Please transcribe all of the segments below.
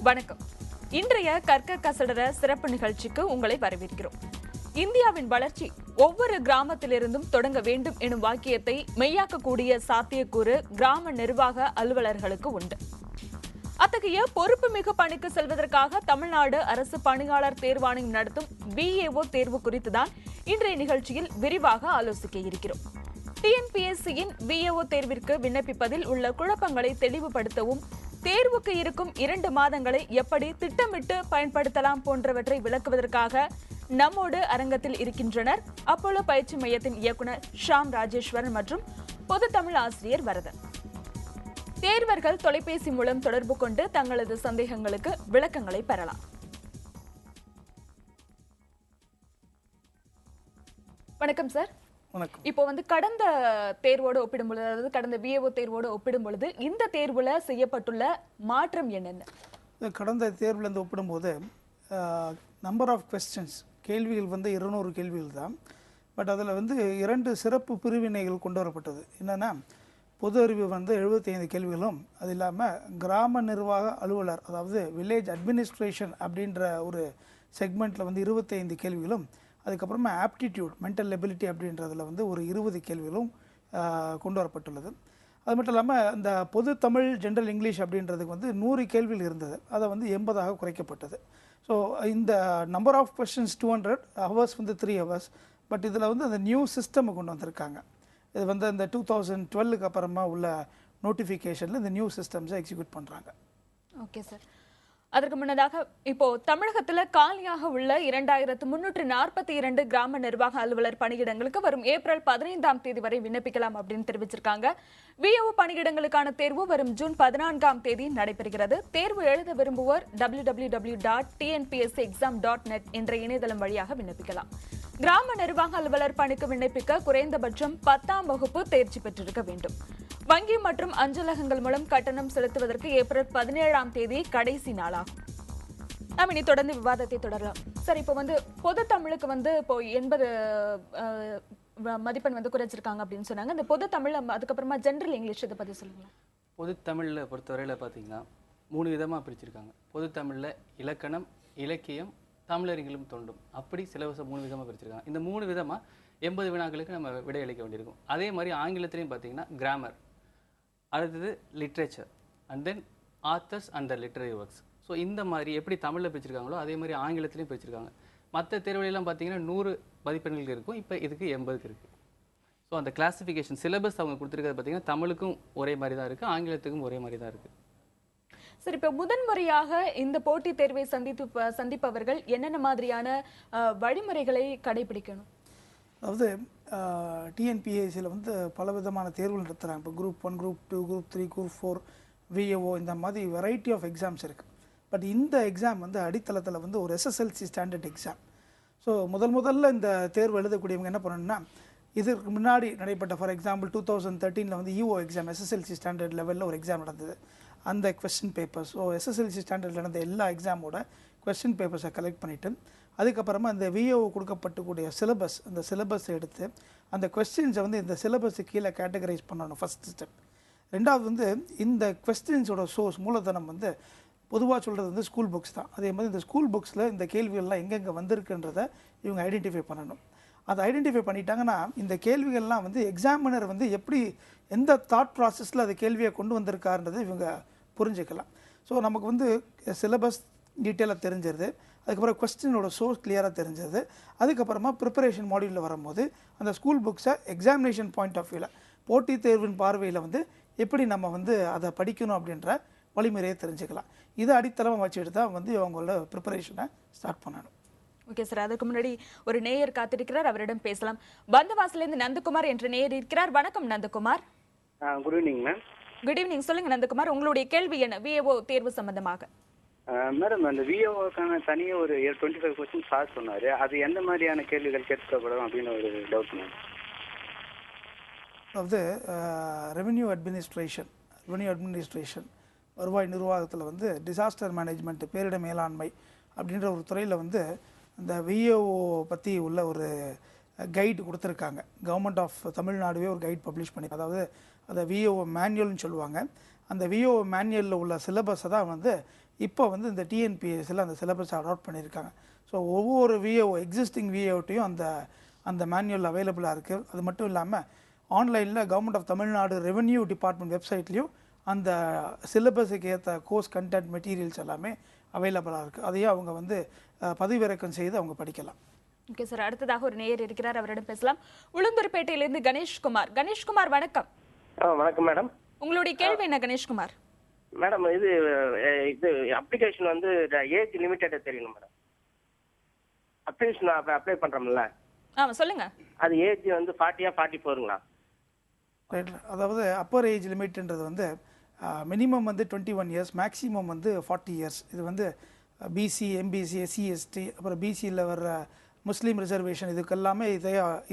வணக்கம். இன்றைய கற்க கசடர சிறப்பு நிகழ்ச்சிக்கு உங்களை வரவேற்கிறோம். இந்தியாவின் வளர்ச்சி ஒவ்வொரு கிராமத்திலிருந்தும் தொடங்க வேண்டும் எனும் வாக்கியத்தை மெய்யாக்கக்கூடிய சாத்தியக்கூறு கிராம நிர்வாக அலுவலர்களுக்கு உண்டு. அத்தகைய பொறுப்புமிகு பணிக்கு செல்வதற்காக தமிழ்நாடு அரசு பணியாளர் தேர்வாணையம் நடத்தும் VAO தேர்வு குறித்துதான் இன்றைய நிகழ்ச்சியில் விரிவாக ஆலோசிக்க இருக்கிறோம். TNPSCயின் VAO தேர்விற்கு விண்ணப்பிப்பதில் உள்ள குழப்பங்களை தெளிவுபடுத்தவும், தேர்வுக்கு இருக்கும் 2 மாதங்களை எப்படி திட்டமிட்டு பயன்படுத்தலாம் போன்றவற்றை விளக்குவதற்காக நம்மோடு அரங்கத்தில் இருக்கின்றனர் அப்போலோ பயிற்சி மையத்தின் இயக்குனர் ஷாம் ராஜேஸ்வரன் மற்றும் பொது தமிழ் ஆசிரியர் வரதன். தேர்வர்கள் தொலைபேசி மூலம் தொடர்பு கொண்டு தங்களது சந்தேகங்களுக்கு விளக்கங்களை பெறலாம். வணக்கம் சார். இப்போ கடந்த தேர்வோடு ஒப்பிடும்பொழுது, அதாவது கடந்த VAO தேர்வோடு ஒப்பிடும் பொழுது இந்த தேர்வுல செய்யப்பட்டுள்ள மாற்றம் என்னென்ன? கடந்த தேர்வுல இருந்து ஒப்பிடும்போது நம்பர் ஆஃப் கொஸ்டின்ஸ், கேள்விகள் 200 கேள்விகள் தான். பட் அதில் 2 சிறப்பு பிரிவினைகள் கொண்டு வரப்பட்டது. என்னென்னா, பொது அறிவு 75 கேள்விகளும், அது இல்லாமல் கிராம நிர்வாக அலுவலர், அதாவது வில்லேஜ் அட்மினிஸ்ட்ரேஷன் அப்படின்ற ஒரு செக்மெண்ட்டில் 25 கேள்விகளும், அதுக்கப்புறமா ஆப்டிடியூட் மென்டல் எபிலிட்டி அப்படின்றதில் ஒரு 20 கேள்விகளும் கொண்டு வரப்பட்டுள்ளது. அது மட்டும் இல்லாமல் இந்த பொது தமிழ் ஜென்ரல் இங்கிலீஷ் அப்படின்றதுக்கு 100 கேள்விகள் இருந்தது, அதை 80ஆக குறைக்கப்பட்டது. ஸோ இந்த number of questions 200, hours 3 hours. But இதில் அந்த நியூ சிஸ்டம் கொண்டு வந்திருக்காங்க. இது இந்த 2012க்கு அப்புறமா உள்ள நோட்டிஃபிகேஷனில் இந்த நியூ சிஸ்டம்ஸை எக்ஸிக்யூட் பண்ணுறாங்க. Okay sir. அதற்கு முன்னதாக இப்போ தமிழகத்தில் காலியாக உள்ள 2342 கிராம நிர்வாக அலுவலர் பணியிடங்களுக்கு வரும் ஏப்ரல் 15ஆம் தேதி வரை விண்ணப்பிக்கலாம் அப்படின்னு தெரிவிச்சிருக்காங்க. VAO பணியிடங்களுக்கான தேர்வு வரும் ஜூன் 14ஆம் தேதி நடைபெறுகிறது. தேர்வு எழுத விரும்புவோர் www.tnpscexam.net என்ற இணையதளம் வழியாக விண்ணப்பிக்கலாம். கிராம நிர்வாக அலுவலர் பணிக்கு விண்ணப்பிக்க குறைந்தபட்சம் 10ஆம் வகுப்பு தேர்ச்சி பெற்றிருக்க வேண்டும். வங்கி மற்றும் அஞ்சலகங்கள் மூலம் கட்டணம் செலுத்துவதற்கு ஏப்ரல் 17ஆம் தேதி கடைசி நாளாகும். நாம் இனி தொடர்ந்து விவாதத்தை தொடரலாம். சார், இப்போ பொது தமிழுக்கு இப்போ 80 மதிப்பெண் குறைச்சிருக்காங்க அப்படின்னு சொன்னாங்க. இந்த பொது தமிழ், அதுக்கப்புறமா ஜென்ரல் இங்கிலீஷ், இதை பற்றி சொல்லுங்களா? பொது தமிழில் பொறுத்தவரையில் பார்த்தீங்கன்னா 3 விதமாக பிரிச்சிருக்காங்க. பொது தமிழில் இலக்கணம், இலக்கியம், தமிழறிஞர்களும் தொண்டும், அப்படி சிலபஸை 3 விதமாக பிரிச்சிருக்காங்க. இந்த 3 விதமாக 80 வினாக்களுக்கு நம்ம விடையளிக்க வேண்டியிருக்கும். அதே மாதிரி ஆங்கிலத்திலையும் பார்த்தீங்கன்னா கிராமர், அடுத்தது literature, and then authors and the literary works. So இந்த மாதிரி எப்படி தமிழில் பிரிச்சிருக்காங்களோ அதே மாதிரி ஆங்கிலத்திலையும் பிரிச்சிருக்காங்க. மற்ற தேர்வுகளெல்லாம் பார்த்தீங்கன்னா 100 மதிப்பெண்களுக்கு இருக்கும், இப்போ இதுக்கு 80க்கு இருக்குது. ஸோ அந்த கிளாஸிஃபிகேஷன் சிலபஸ் அவங்க கொடுத்துருக்கிறது பார்த்தீங்கன்னா தமிழுக்கும் ஒரே மாதிரி தான் இருக்குது, ஆங்கிலத்துக்கும் ஒரே மாதிரி தான் இருக்குது. சரி, இப்போ முதன்முறையாக இந்த போட்டித் தேர்வை சந்திப்பவர்கள் என்னென்ன மாதிரியான வழிமுறைகளை கடைபிடிக்கணும்? அதாவது TNPSCயில் பல விதமான தேர்வுகள் நடத்துகிறாங்க. இப்போ group 1, group 2, group 3, group 4, VAO, இந்த மாதிரி வெரைட்டி ஆஃப் எக்ஸாம்ஸ் இருக்குது. பட் இந்த எக்ஸாம் அடித்தளத்தில் ஒரு SSLC ஸ்டாண்டர்ட் எக்ஸாம். ஸோ முதல்ல இந்த தேர்வு எழுதக்கூடியவங்க என்ன பண்ணணும்னா, இதற்கு முன்னாடி நடைபெற்ற, for example 2013 EO exam, SSLC standard லெவலில் ஒரு எக்ஸாம் நடந்தது. அந்த கொஸ்டின் பேப்பர்ஸ், SSLC ஸ்டாண்டர்டில் நடந்த எல்லா எக்ஸாமோட கொஸ்டின் பேப்பர்ஸை கலெக்ட் பண்ணிவிட்டு, அதுக்கப்புறமா இந்த VAO கொடுக்கப்பட்டக்கூடிய சிலபஸ், அந்த சிலபஸை எடுத்து அந்த கொஸ்டின்ஸை இந்த சிலபஸுக்கு கீழே கேட்டகரைஸ் பண்ணணும், ஃபஸ்ட் ஸ்டெப். ரெண்டாவது இந்த கொஸ்டின்ஸோட சோர்ஸ், மூலதனம் பொதுவாக சொல்கிறது ஸ்கூல் புக்ஸ் தான். அதே மாதிரி இந்த ஸ்கூல் புக்ஸில் இந்த கேள்விகள்லாம் எங்கெங்கே வந்திருக்குன்றதை இவங்க ஐடென்டிஃபை பண்ணணும். அதை ஐடென்டிஃபை பண்ணிட்டாங்கன்னா இந்த கேள்விகள்லாம் எக்ஸாமினர் எப்படி எந்த தாட் ப்ராசஸில் அந்த கேள்வியை கொண்டு வந்திருக்காருன்றதை இவங்க புரிஞ்சுக்கலாம். ஸோ நமக்கு சிலபஸ் டீட்டெயிலாக தெரிஞ்சிருது, அதுக்கப்புறம் கொஸ்டினோட சோர்ஸ் கிளியராக தெரிஞ்சது, அதுக்கப்புறமா ப்ரிப்பரேஷன் மாடியூலில் வரும்போது அந்த ஸ்கூல் புக்ஸை எக்ஸாமினேஷன் பாயிண்ட் ஆஃப் வியூவில், போட்டித் தேர்வின் பார்வையில் எப்படி நம்ம அதை படிக்கணும் அப்படின்ற வழிமுறையை தெரிஞ்சுக்கலாம். இதை அடித்தளமாக வச்சுட்டு தான் அவங்களோட ப்ரிப்பரேஷனை ஸ்டார்ட் பண்ணணும். ஓகே சார், அதுக்கு முன்னாடி ஒரு நேயர் காத்திருக்கிறார், அவரிடம் பேசலாம். பந்தவாசிலிருந்து நந்தகுமார் என்ற நேயர் இருக்கிறார். வணக்கம் Nandakumar. Good evening ma'am. Good evening. சொல்லுங்க நந்தகுமார், உங்களுடைய கேள்வி என்ன VAO தேர்வு சம்பந்தமாக? மேடம், அந்த VAOக்கான தனியாக ஒரு 25 கொஸ்டின் சார் சொன்னார். அது எந்த மாதிரியான கேள்விகள் கேட்கப்படும் அப்படின்னு ஒரு டவுட் மேம். அதாவது ரெவென்யூ அட்மினிஸ்ட்ரேஷன், வருவாய் நிர்வாகத்தில் டிசாஸ்டர் மேனேஜ்மெண்ட், பேரிடர் மேலாண்மை அப்படின்ற ஒரு துறையில் இந்த VAO பற்றி உள்ள ஒரு கைடு கொடுத்துருக்காங்க. கவர்மெண்ட் ஆஃப் தமிழ்நாடுவே ஒரு கைட் பப்ளிஷ் பண்ணி, அதாவது அதை VAO மேனுவல்னு சொல்லுவாங்க. அந்த VAO மேனுவலில் உள்ள சிலபஸை தான் இப்போ வந்து இந்த டிஎன்பிஎஸ்சியில் அந்த சிலபஸ் அடாப்ட் பண்ணியிருக்காங்க. ஸோ ஒவ்வொரு விஏஓ எக்ஸிஸ்டிங் விஏஓட்டையும் அந்த மேனுவல் அவைலபிளாக இருக்குது. அது மட்டும் இல்லாமல் ஆன்லைனில் government of Tamil Nadu revenue department வெப்சைட்லேயும் அந்த சிலபஸுக்கு ஏற்ற கோர்ஸ் கண்டென்ட் மெட்டீரியல்ஸ் எல்லாமே அவைலபிளாக இருக்குது. அதையும் அவங்க வந்து பதிவிறக்கம் செய்து அவங்க படிக்கலாம். ஓகே சார், அடுத்ததாக ஒரு நேயர் இருக்கிறார், அவரிடம் பேசலாம். உளுந்தூர்பேட்டையிலிருந்து கணேஷ்குமார். கணேஷ்குமார் வணக்கம். வணக்கம் மேடம். உங்களுடைய கேள்வி என்ன கணேஷ்குமார்? மேடம் இது அப்ளிகேஷன் வந்து ஏஜ் லிமிட்டட் தெரியணும் மேடம். அப்ளிகேஷன் அப்ளை பண்றோம்ல, சொல்லுங்க. அது ஏஜ் வந்து 40 44ங்களா? ரைட். அதாவது அப்பர் ஏஜ் லிமிட்ன்றது வந்து மினிமம் வந்து 21 இயர்ஸ், மேக்ஸிமம் வந்து 40 இயர்ஸ். இது வந்து பிசி, எம்பிசி, எஸ்சி, எஸ்டி, அப்புறம் பிசியில் வர்ற முஸ்லீம் ரிசர்வேஷன் இதுக்கெல்லாமே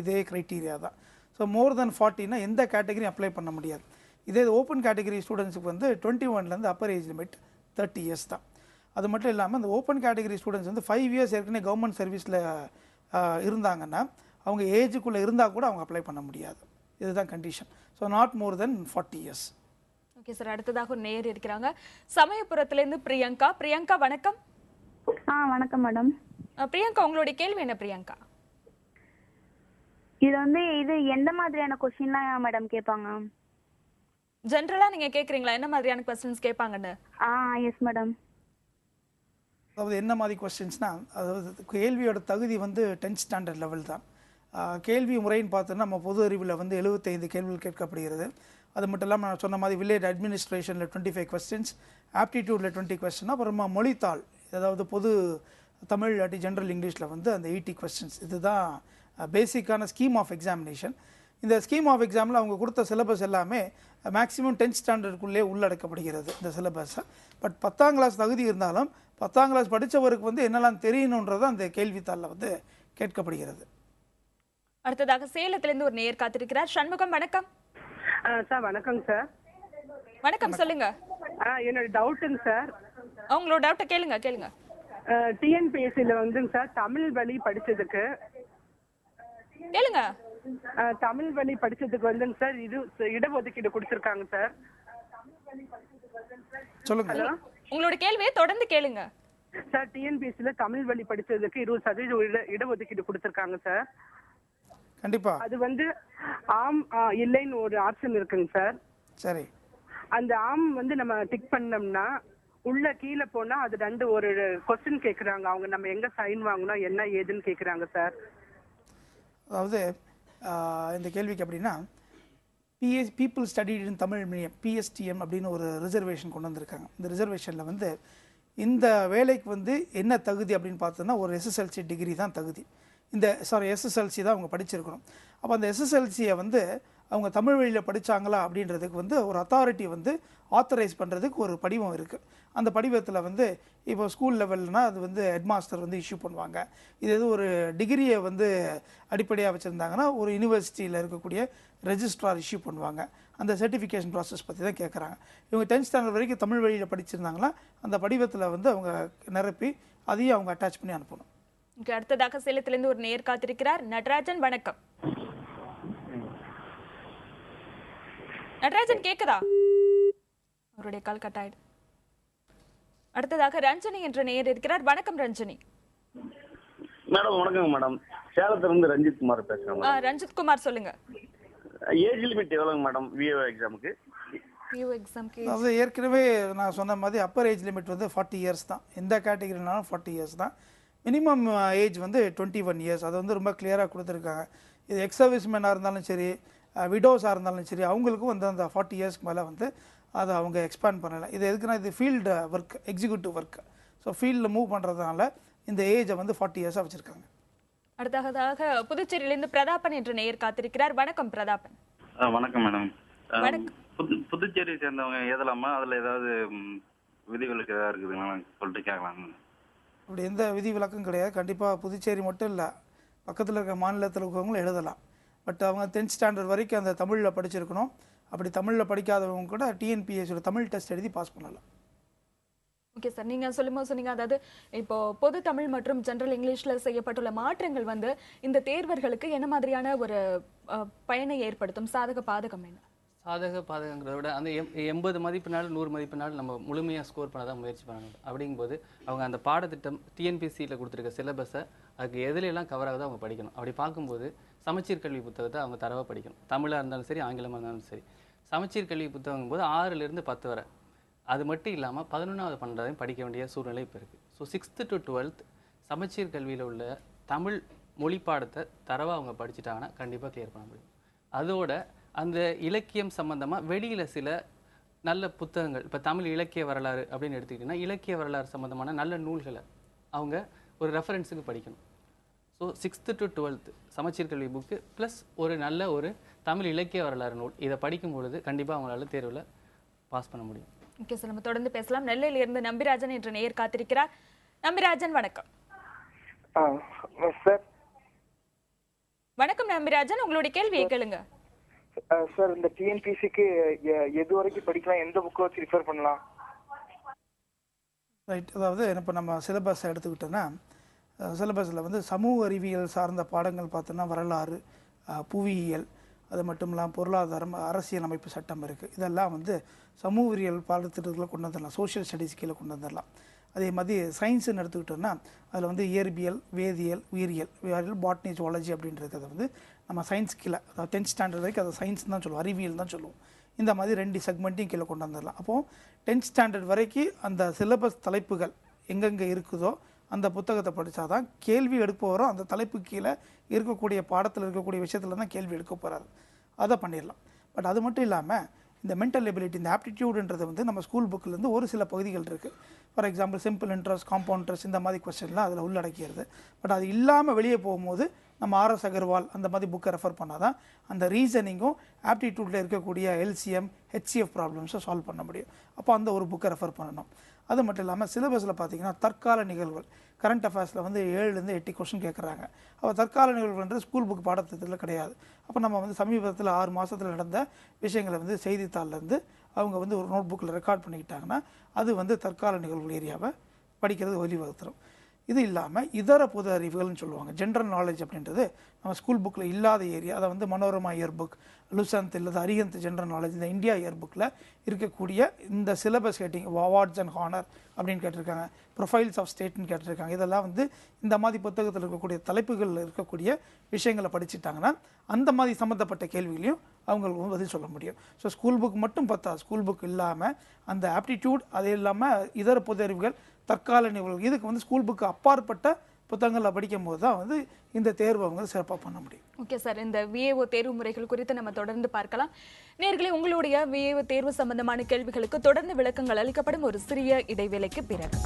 இதே க்ரைட்டீரியா தான். ஸோ மோர் தென் 40னா எந்த கேட்டகரியும் அப்ளை பண்ண முடியாது. இதே ஓப்பன் கேட்டகரி ஸ்டூடெண்ட்ஸுக்கு வந்து 21லேருந்து அப்பர் ஏஜ் லிமிட் 30 இயர்ஸ் தான். அது மட்டும் இல்லாமல் இந்த ஓப்பன் கேட்டகரி ஸ்டூடெண்ட்ஸ் வந்து 5 இயர்ஸ் ஏற்கனவே கவர்மெண்ட் சர்வீஸில் இருந்தாங்கன்னா அவங்க ஏஜுக்குள்ளே இருந்தால் கூட அவங்க அப்ளை பண்ண முடியாது. இதுதான் condition. So not more then 40 years. Okay sir, அடுத்ததாக ஒரு நேயர் இருக்கிறாங்க. சமயபுரத்திலிருந்து பிரியங்கா. பிரியங்கா வணக்கம். வணக்கம் மேடம். பிரியங்கா, உங்களுடைய கேள்வி என்ன பிரியங்கா? இது எந்த மாதிரியான கொஸ்டின்லாம் மேடம் கேட்பாங்க? ஜெனரலா நீங்க கேக்குறீங்களா என்ன மாதிரியான क्वेश्चंस கேட்பாங்கன்னு? Yes madam. அதாவது என்ன மாதிரி கொஸ்டின்ஸ்னால், அதாவது கேள்வியோட தகுதி வந்து 10th ஸ்டாண்டர்ட் லெவல் தான். கேள்வி முறைன்னு பார்த்தோன்னா நம்ம பொது அறிவில் வந்து 75 கேள்விகள் கேட்கப்படுகிறது. அது மட்டும் இல்லாமல் நான் சொன்ன மாதிரி வில்லேஜ் அட்மினிஸ்ட்ரேஷனில் 25 கொஸ்டின்ஸ், ஆப்டிடியூடில் 20 கொஸ்டின், அப்புறமா மொழித்தாள் அதாவது பொது தமிழ் இல்லாட்டி ஜென்ரல் இங்கிலீஷில் வந்து அந்த 80 கொஸ்டின்ஸ். இதுதான் பேசிக்கான ஸ்கீம் ஆஃப் எக்ஸாமினேஷன். இந்த ஸ்கீம் ஆஃப் எக்ஸாமில் அவங்க கொடுத்த சிலபஸ் எல்லாமே மேக்ஸிமம் 10th ஸ்டாண்டர்டுக்குள்ளே உள்ளடக்கப்படுகிறது இந்த சிலபஸை. பட் 10ஆம் கிளாஸ் தகுதி இருந்தாலும் 10ஆம் கிளாஸ் படித்தவருக்கு வந்து என்னெல்லாம் தெரியணுன்றது அந்த கேள்வித்தாளில் வந்து கேட்கப்படுகிறது. அடுத்ததாக சேலத்திலிருந்து ஒரு நேயர் காத்திருக்கிறார். சண்முகம் வணக்கம். சார் வணக்கம் சார். வணக்கம், சொல்லுங்க. என்னோட டவுட்டுங்க சார். உங்களோட டவுட்டை கேளுங்க. டிஎன்பிஎஸ்சியில் வந்துங்க சார் தமிழ் வழி படிச்சதுக்கு கேளுங்க. தமிழ் வழி படிச்சதுக்கு வந்துங்க சார் இது இடஒதுக்கீடு கொடுத்துருக்காங்க சார். சொல்லுங்க. உங்களோட கேள்வியை தொடர்ந்து கேளுங்க சார். டிஎன்பிஎஸ்சியில் தமிழ் வழி படிச்சதுக்கு 20% இடஒதுக்கீடு கொடுத்துருக்காங்க சார். கண்டிப்பா. அது வந்து ஆம் இல்லைன்னு ஒரு ஆப்ஷன் இருக்குங்க சார். சரி. அந்த ஆம் வந்து நம்ம டிக் பண்ணோம்னா உள்ள கீழே போனா அது ஒரு கொஸ்டின் கேக்குறாங்க. அவங்க நம்ம எங்க சைன் வாங்கணும் என்ன ஏதுன்னு கேக்குறாங்க சார். அதாவது இந்த கேள்விக்கு அப்படின்னா people studied in Tamil medium PSTM அப்படின்னு ஒரு ரிசர்வேஷன் கொண்டு வந்திருக்காங்க. இந்த ரிசர்வேஷனில் வந்து இந்த வேலைக்கு வந்து என்ன தகுதி அப்படின்னு பார்த்தோன்னா ஒரு எஸ்எஸ்எல்சி டிகிரி தான் தகுதி. எஸ்எஸ்எல்சி தான் அவங்க படிச்சிருக்கணும். அப்போ அந்த எஸ்எஸ்எல்சியை வந்து அவங்க தமிழ் வழியில் படித்தாங்களா அப்படின்றதுக்கு வந்து ஒரு அத்தாரிட்டி வந்து ஆத்தரைஸ் பண்ணுறதுக்கு ஒரு படிவம் இருக்குது. அந்த படிவத்தில் வந்து இப்போ ஸ்கூல் லெவல்னால் அது வந்து ஹெட்மாஸ்டர் வந்து இஷ்யூ பண்ணுவாங்க. இது ஒரு டிகிரியை வந்து அடிப்படையாக வச்சுருந்தாங்கன்னா ஒரு யூனிவர்சிட்டியில் இருக்கக்கூடிய ரெஜிஸ்ட்ரார் இஷ்யூ பண்ணுவாங்க. அந்த சர்டிஃபிகேஷன் ப்ராசஸ் பற்றி தான் கேட்குறாங்க. இவங்க 10th ஸ்டாண்டர்ட் வரைக்கும் தமிழ் வழியில் படிச்சிருந்தாங்கன்னா அந்த படிவத்தில் வந்து அவங்க நிரப்பி அதையும் அவங்க அட்டாச் பண்ணி அனுப்பணும். அடுத்ததாக சேலத்திலிருந்து ஒரு நேயர் காத்திருக்கிறார். நடராஜன் வணக்கம். நடராஜன் கேக்குதா? அவருடைய கால் கட் ஆயிடு. அடுத்ததாக ரஞ்சனி என்ற நேயர் இருக்கிறார். வணக்கம் ரஞ்சனி. மேடம் வணக்கம் மேடம். சேலத்திலிருந்து ரஞ்சித் குமார் பேசுறேன். ரஞ்சித் குமார் சொல்லுங்க. ஏஜ் லிமிட் எவ்வளவு மேடம் விஏஓ எக்ஸாமுக்கு? அதாவது ஏற்கனவே நான் சொன்ன மாதிரி அப்பர் ஏஜ் லிமிட் வந்து 40 இயர்ஸ் தான். எந்த கேட்டகரினாலும் 40 இயர்ஸ் தான். மினிமம் ஏஜ் வந்து 21 இயர்ஸ். அது வந்து ரொம்ப கிளியராக கொடுத்துருக்காங்க. இது எக்ஸ் சர்வீஸ்மேனாக இருந்தாலும் சரி, விடோஸாக இருந்தாலும் சரி, அவங்களுக்கும் வந்து அந்த 40 இயர்ஸ்க்கு மேலே வந்து அதை அவங்க எக்ஸ்பேண்ட் பண்ணலை. இது எதுக்குன்னா இது field work, executive work. So ஃபீல்டில் மூவ் பண்ணுறதுனால இந்த ஏஜை வந்து 40 இயர்ஸாக வச்சுருக்காங்க. அடுத்ததாக புதுச்சேரியிலிருந்து பிரதாபன் என்ற நேயர் காத்திருக்கிறார். வணக்கம் பிரதாபன். வணக்கம் மேடம். வணக்கம். புதுச்சேரி சேர்ந்தவங்க ஏதலாமா? அதில் ஏதாவது விதிவிலக்கு ஏதாவது இருக்குதுங்களா சொல்லிட்டு கேட்கலாம். அப்படி எந்த விதி விலக்கும் கிடையாது. கண்டிப்பாக புதுச்சேரி மட்டும் இல்லை, பக்கத்தில் இருக்க மாநிலத்தில் இருக்கிறவங்களும் எழுதலாம். பட் அவங்க 10th ஸ்டாண்டர்ட் வரைக்கும் அந்த தமிழில் படிச்சிருக்கணும். அப்படி தமிழில் படிக்காதவங்க கூட டிஎன்பிஎஸ்சியோட தமிழ் டெஸ்ட் எழுதி பாஸ் பண்ணலாம். ஓகே சார், நீங்கள் சொல்லும்போது சொன்னீங்க, அதாவது இப்போ பொது தமிழ் மற்றும் ஜென்ரல் இங்கிலீஷில் செய்யப்பட்டுள்ள மாற்றங்கள் வந்து இந்த தேர்வர்களுக்கு என்ன மாதிரியான ஒரு பயனை ஏற்படுத்தும், சாதக பாதகம் என்ன? சாதக பாதகங்கிறத விட அந்த 80 மதிப்பெண்ணால் 100 மதிப்பெண்ணால் நம்ம முழுமையாக ஸ்கோர் பண்ண தான் முயற்சி பண்ணணும். அப்படிங்கும்போது அவங்க அந்த பாடத்திட்டம் டிஎன்பிசியில் கொடுத்துருக்க சிலபஸை அதுக்கு எதுலையெல்லாம் கவர் ஆகுதோ அவங்க படிக்கணும். அப்படி பார்க்கும்போது சமச்சீர் கல்வி புத்தகத்தை அவங்க தரவாக படிக்கணும். தமிழாக இருந்தாலும் சரி, ஆங்கிலமாக இருந்தாலும் சரி. சமச்சீர் கல்வி புத்தகம் போது 6லேருந்து 10 வரை. அது மட்டும் இல்லாமல் 11வது 12வது படிக்க வேண்டிய சூழ்நிலை இப்போ இருக்குது. ஸோ 6th to 12th சமச்சீர் கல்வியில் உள்ள தமிழ் மொழி பாடத்தை தரவாக அவங்க படிச்சுட்டாங்கன்னா கண்டிப்பாக கிளியர் பண்ண முடியும். அதோட அந்த இலக்கியம் சம்பந்தமாக வெளியில் சில நல்ல புத்தகங்கள், இப்போ தமிழ் இலக்கிய வரலாறு அப்படின்னு எடுத்துக்கிட்டிங்கன்னா இலக்கிய வரலாறு சம்மந்தமான நல்ல நூல்களை அவங்க ஒரு ரெஃபரன்ஸுக்கு படிக்கணும். ஸோ 6th to 12th சமச்சீர் கல்வி புக்கு ப்ளஸ் ஒரு நல்ல ஒரு தமிழ் இலக்கிய வரலாறு நூல், இதை படிக்கும் பொழுது கண்டிப்பாக அவங்களால தேர்வில் பாஸ் பண்ண முடியும். ஓகே சார், நம்ம தொடர்ந்து பேசலாம். நெல்லையிலிருந்து நம்பிராஜன் என்ற நேயர் காத்திருக்கிறார். நம்பிராஜன் வணக்கம். சார் வணக்கம் நம்பிராஜன், உங்களுடைய கேள்வியை கேளுங்க. சார் இந்த டிஎன்பிசிக்கு எது வரைக்கும் படிக்கலாம், எந்த புக்கை வச்சு ரிஃபர் பண்ணலாம்? ரைட், அதாவது இப்போ நம்ம சிலபஸை எடுத்துக்கிட்டோன்னா சிலபஸில் வந்து சமூக அறிவியல் சார்ந்த பாடங்கள் பார்த்தோன்னா வரலாறு, புவியியல், அது மட்டும் இல்லாமல் பொருளாதாரம், அரசியல் அமைப்பு சட்டம் இருக்குது. இதெல்லாம் வந்து சமூகவியல் பாடத்திட்டத்தில் கொண்டு வந்துடலாம், சோஷியல் ஸ்டடீஸ் கீழே கொண்டு வந்துடலாம். அதே மாதிரி சயின்ஸுன்னு எடுத்துக்கிட்டோன்னா அதில் வந்து இயற்பியல், வேதியியல், உயிரியல், பாட்னி, ஜுவாலஜி அப்படின்றத வந்து நம்ம சயின்ஸ் கீழே, அதாவது 10th ஸ்டாண்டர்ட் வரைக்கும் அதை சயின்ஸ் தான் சொல்லுவோம், அறிவியல் தான் சொல்லுவோம். இந்த மாதிரி 2 செக்மெண்ட்டையும் கீழே கொண்டு வந்துடலாம். அப்போது 10th ஸ்டாண்டர்ட் வரைக்கும் அந்த சிலபஸ் தலைப்புகள் எங்கெங்கே இருக்குதோ அந்த புத்தகத்தை படித்தா தான் கேள்வி எடுக்க போகிறோம். அந்த தலைப்பு கீழே இருக்கக்கூடிய பாடத்தில் இருக்கக்கூடிய விஷயத்தில் தான் கேள்வி எடுக்க போகிறாரு, அதை பண்ணிடலாம். பட் அது மட்டும் இல்லாமல் இந்த மென்டல் எபிலிட்டி, இந்த ஆப்டிடியூடுன்றது வந்து நம்ம ஸ்கூல் புக்கிலேருந்து ஒரு சில பகுதிகள் இருக்குது. For example simple interest, compound interest, இந்த மாதிரி கொஸ்டின்லாம் அதில் உள்ளடக்கிடுது. பட் அது இல்லாமல் வெளியே போகும்போது நம்ம RS அகர்வால் அந்த மாதிரி புக்கை ரெஃபர் பண்ணால் தான் அந்த ரீசனிங்கும் ஆப்டிடியூட்டில் இருக்கக்கூடிய LCM, HCF ப்ராப்ளம்ஸை சால்வ் பண்ண முடியும். அப்போ அந்த ஒரு புக்கை ரெஃபர் பண்ணணும். அது மட்டும் இல்லாமல் சிலபஸில் பார்த்தீங்கன்னா தற்கால நிகழ்வுகள், கரண்ட் அஃபேர்ஸில் வந்து 7லேருந்து 8 கொஸ்டின் கேட்குறாங்க. அப்போ தற்கால நிகழ்வுன்றது ஸ்கூல் புக் பாடத்திட்டத்தில் கிடையாது. அப்போ நம்ம வந்து சமீபத்தில் 6 மாதத்தில் நடந்த விஷயங்களை வந்து செய்தித்தாள்லேருந்து அவங்க வந்து ஒரு நோட் புக்கில் ரெக்கார்ட் பண்ணிக்கிட்டாங்கன்னா அது வந்து தற்கால நிகழ்வுகள் ஏரியாவை படிக்கிறது வழிவகுத்துரும். இது இல்லாமல் இதர பொது அறிவுகள்னு சொல்லுவாங்க, ஜென்ரல் நாலேஜ் அப்படின்றது நம்ம ஸ்கூல் புக்கில் இல்லாத ஏரியா. அதை வந்து மனோரமா இயர் புக், லுசந்த் இல்லது அரியந்த் ஜென்ரல் நாலேஜ், இந்த இந்தியா இயர் புக்கில் இருக்கக்கூடிய இந்த syllabus heading, awards and honour அப்படின்னு கேட்டிருக்காங்க, ப்ரொஃபைல்ஸ் ஆஃப் ஸ்டேட்னு கேட்டிருக்காங்க. இதெல்லாம் வந்து இந்த மாதிரி புத்தகத்தில் இருக்கக்கூடிய தலைப்புகளில் இருக்கக்கூடிய விஷயங்களை படிச்சுட்டாங்கன்னா அந்த மாதிரி சம்மந்தப்பட்ட கேள்விகளையும் அவங்களுக்கு பதில் சொல்ல முடியும். ஸோ ஸ்கூல் புக் மட்டும் பார்த்தா, ஸ்கூல் புக் இல்லாமல் அந்த ஆப்டிடியூட், அது இல்லாமல் இதர பொது அறிவுகள், தற்கால நிகழ்வுகள், இதுக்கு வந்து ஸ்கூல் புக்கு அப்பாற்பட்ட புத்தகங்களை படிக்கும் போது தான் வந்து இந்த தேர்வை அவங்க சிறப்பாக பண்ண முடியும். ஓகே சார், இந்த VAO தேர்வு முறைகள் குறித்து நம்ம தொடர்ந்து பார்க்கலாம். நேயர்களே, உங்களுடைய VAO தேர்வு சம்பந்தமான கேள்விகளுக்கு தொடர்ந்து விளக்கங்கள் அளிக்கப்படும். ஒரு சிறிய இடைவேளைக்கு பிறகு